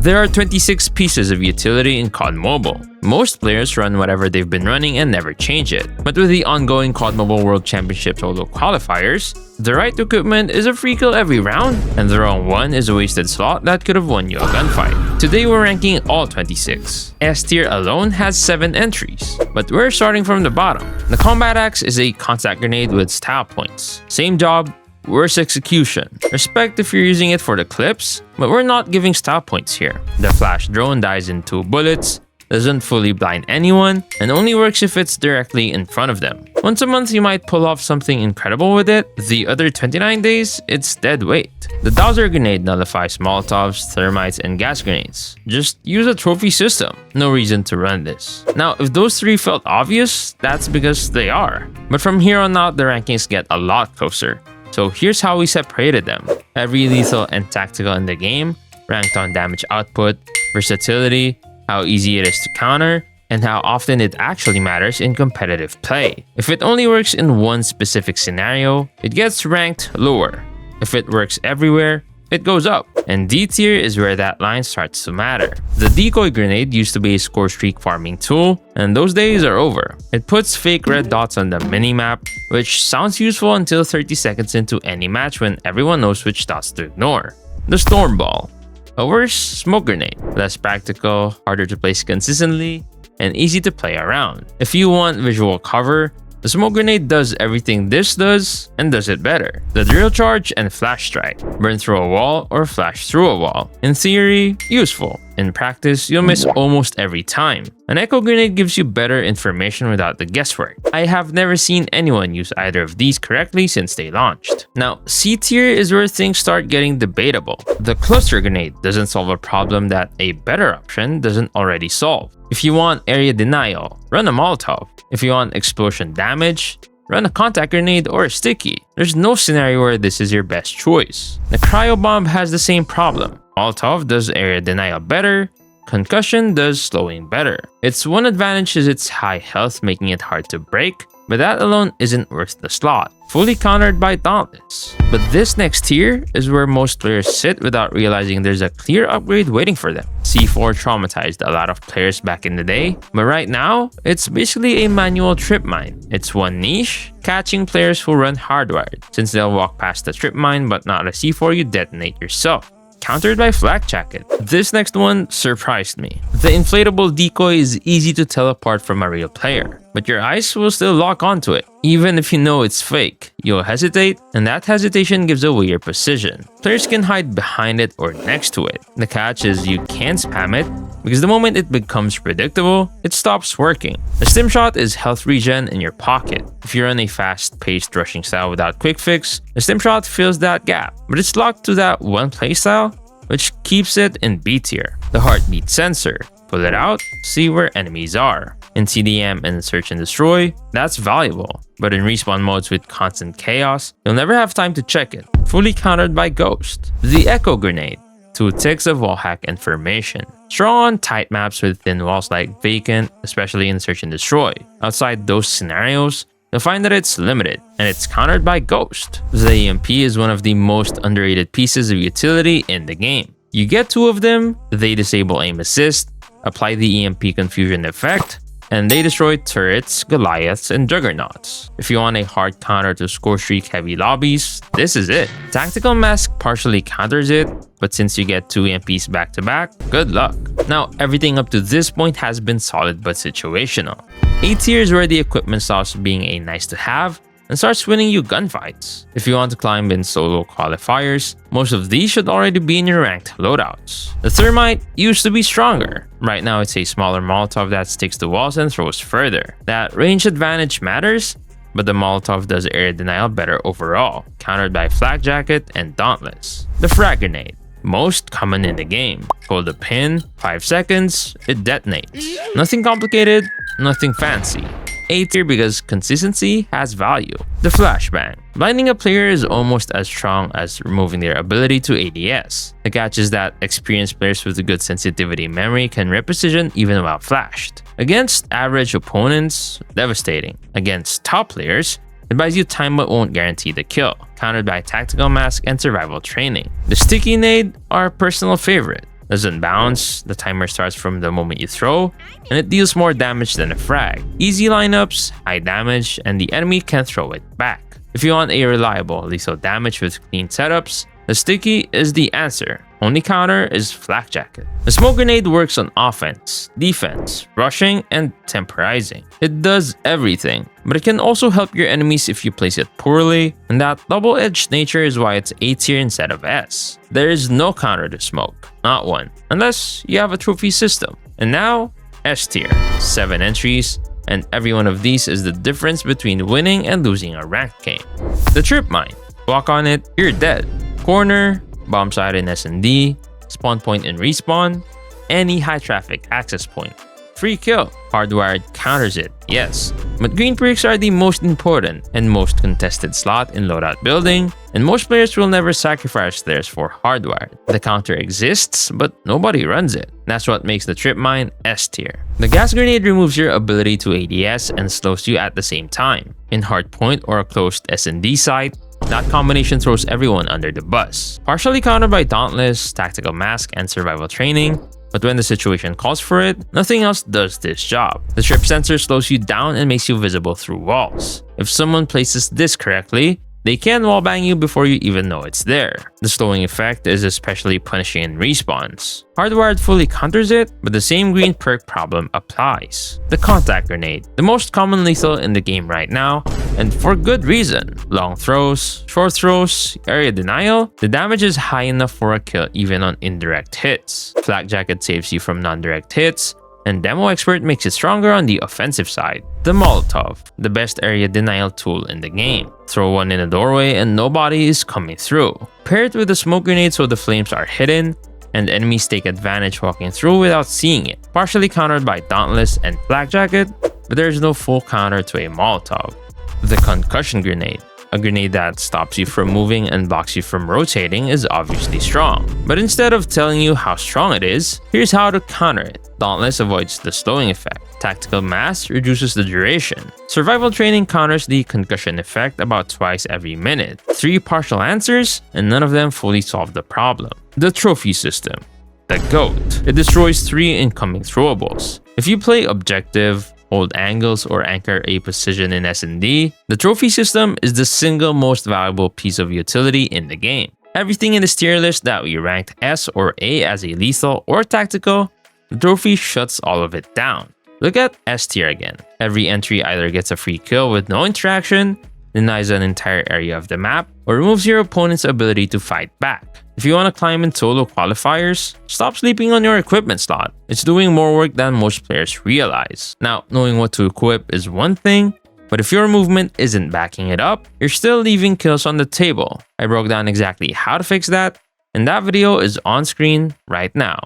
There are 26 pieces of utility in COD Mobile. Most players run whatever they've been running and never change it. But with the ongoing COD Mobile World Championship solo qualifiers, the right equipment is a free kill every round, and the wrong one is a wasted slot that could have won you a gunfight. Today we're ranking all 26. S tier alone has 7 entries, but we're starting from the bottom. The Combat Axe is a contact grenade with style points. Same job, worse execution. Respect if you're using it for the clips, but we're not giving style points here. The flash drone dies in 2 bullets, doesn't fully blind anyone, and only works if it's directly in front of them. Once a month you might pull off something incredible with it, the other 29 days it's dead weight. The Dowser grenade nullifies Molotovs, thermites, and gas grenades. Just use a trophy system, no reason to run this. Now if those 3 felt obvious, that's because they are. But from here on out the rankings get a lot closer. So here's how we separated them. Every lethal and tactical in the game, ranked on damage output, versatility, how easy it is to counter, and how often it actually matters in competitive play. If it only works in one specific scenario, it gets ranked lower. If it works everywhere, it goes up. And D tier is where that line starts to matter. The decoy grenade used to be a score streak farming tool, and those days are over. It puts fake red dots on the minimap, which sounds useful until 30 seconds into any match when everyone knows which dots to ignore. The storm ball. A worse smoke grenade, less practical, harder to place consistently, and easy to play around. If you want visual cover, the smoke grenade does everything this does and does it better. The drill charge and flash strike, burn through a wall or flash through a wall. In theory, useful. In practice, you'll miss almost every time. An echo grenade gives you better information without the guesswork. I have never seen anyone use either of these correctly since they launched. Now, C tier is where things start getting debatable. The cluster grenade doesn't solve a problem that a better option doesn't already solve. If you want area denial, run a Molotov. If you want explosion damage, run a contact grenade or a sticky. There's no scenario where this is your best choice. The cryo bomb has the same problem. Molotov does area denial better, concussion does slowing better. Its one advantage is its high health, making it hard to break, but that alone isn't worth the slot. Fully countered by Dauntless. But this next tier is where most players sit without realizing there's a clear upgrade waiting for them. C4 traumatized a lot of players back in the day, but right now, it's basically a manual trip mine. It's one niche, catching players who run hardwired, since they'll walk past the trip mine but not a C4 you detonate yourself. Countered by Flak Jacket. This next one surprised me. The inflatable decoy is easy to tell apart from a real player, but your eyes will still lock onto it. Even if you know it's fake, you'll hesitate, and that hesitation gives away your position. Players can hide behind it or next to it. The catch is you can't spam it, because the moment it becomes predictable, it stops working. The stim shot is health regen in your pocket. If you're on a fast-paced rushing style without quick fix, the stim shot fills that gap, but it's locked to that one playstyle, which keeps it in B tier. The heartbeat sensor. Pull it out, see where enemies are. In CDM and search and destroy, that's valuable. But in respawn modes with constant chaos, you'll never have time to check it. Fully countered by Ghost. The Echo Grenade. 2 ticks of wall hack information. Strong on tight maps with thin walls like Vacant, especially in search and destroy. Outside those scenarios, you'll find that it's limited, and it's countered by Ghost. The EMP is one of the most underrated pieces of utility in the game. You get 2 of them, they disable aim assist, apply the EMP confusion effect, and they destroy turrets, Goliaths, and Juggernauts. If you want a hard counter to score streak heavy lobbies, this is it. Tactical Mask partially counters it, but since you get 2 EMPs back to back, good luck. Now, everything up to this point has been solid but situational. A tier is where the equipment stops being a nice to have and starts winning you gunfights. If you want to climb in solo qualifiers, most of these should already be in your ranked loadouts. The thermite used to be stronger. Right now it's a smaller Molotov that sticks to walls and throws further. That range advantage matters, but the Molotov does area denial better overall, countered by Flak Jacket and Dauntless. The frag grenade. Most common in the game. Hold a pin, 5 seconds, it detonates. Nothing complicated, nothing fancy. A tier because consistency has value. The flashbang. Blinding a player is almost as strong as removing their ability to ADS. The catch is that experienced players with a good sensitivity memory can reposition even while flashed. Against average opponents, devastating. Against top players, it buys you time but won't guarantee the kill, countered by tactical mask and survival training. The sticky nade are a personal favorite. doesn't bounce, the timer starts from the moment you throw, and it deals more damage than a frag. Easy lineups, high damage, and the enemy can throw it back. If you want a reliable lethal damage with clean setups, the sticky is the answer. Only counter is Flak Jacket. The smoke grenade works on offense, defense, rushing, and temporizing. It does everything, but it can also help your enemies if you place it poorly, and that double-edged nature is why it's A tier instead of S. There is no counter to smoke, not one, unless you have a trophy system. And now, S tier, 7 entries, and every one of these is the difference between winning and losing a ranked game. The Trip Mine. Walk on it, you're dead. Corner, bomb site in S&D, spawn point in respawn, any high traffic access point. Free kill. Hardwired counters it, yes. But green perks are the most important and most contested slot in loadout building, and most players will never sacrifice theirs for hardwired. The counter exists, but nobody runs it. That's what makes the Trip Mine S tier. The gas grenade removes your ability to ADS and slows you at the same time. In hardpoint or a closed S&D site, that combination throws everyone under the bus. Partially countered by Dauntless, Tactical Mask, and Survival Training, but when the situation calls for it, nothing else does this job. The trip sensor slows you down and makes you visible through walls. If someone places this correctly, they can wallbang you before you even know it's there. The slowing effect is especially punishing in respawns. Hardwired fully counters it, but the same green perk problem applies. The Contact Grenade, the most common lethal in the game right now, and for good reason. Long throws, short throws, area denial, the damage is high enough for a kill even on indirect hits. Flak Jacket saves you from non-direct hits, and Demo Expert makes it stronger on the offensive side. The Molotov, the best area denial tool in the game. Throw one in a doorway and nobody is coming through. Pair it with a smoke grenade so the flames are hidden, and enemies take advantage walking through without seeing it. Partially countered by Dauntless and Flak Jacket, but there is no full counter to a Molotov. The Concussion Grenade, a grenade that stops you from moving and blocks you from rotating, is obviously strong. But instead of telling you how strong it is, here's how to counter it. Dauntless avoids the slowing effect. Tactical Mass reduces the duration. Survival Training counters the concussion effect about twice every minute. 3 partial answers, and none of them fully solve the problem. The Trophy System. The GOAT. It destroys 3 incoming throwables. If you play objective, hold angles, or anchor a position in S&D, the Trophy System is the single most valuable piece of utility in the game. Everything in this tier list that we ranked S or A as a lethal or tactical, the trophy shuts all of it down. Look at S tier again. Every entry either gets a free kill with no interaction, denies an entire area of the map, or removes your opponent's ability to fight back. If you want to climb in solo qualifiers, stop sleeping on your equipment slot. It's doing more work than most players realize. Now, knowing what to equip is one thing, but if your movement isn't backing it up, you're still leaving kills on the table. I broke down exactly how to fix that, and that video is on screen right now.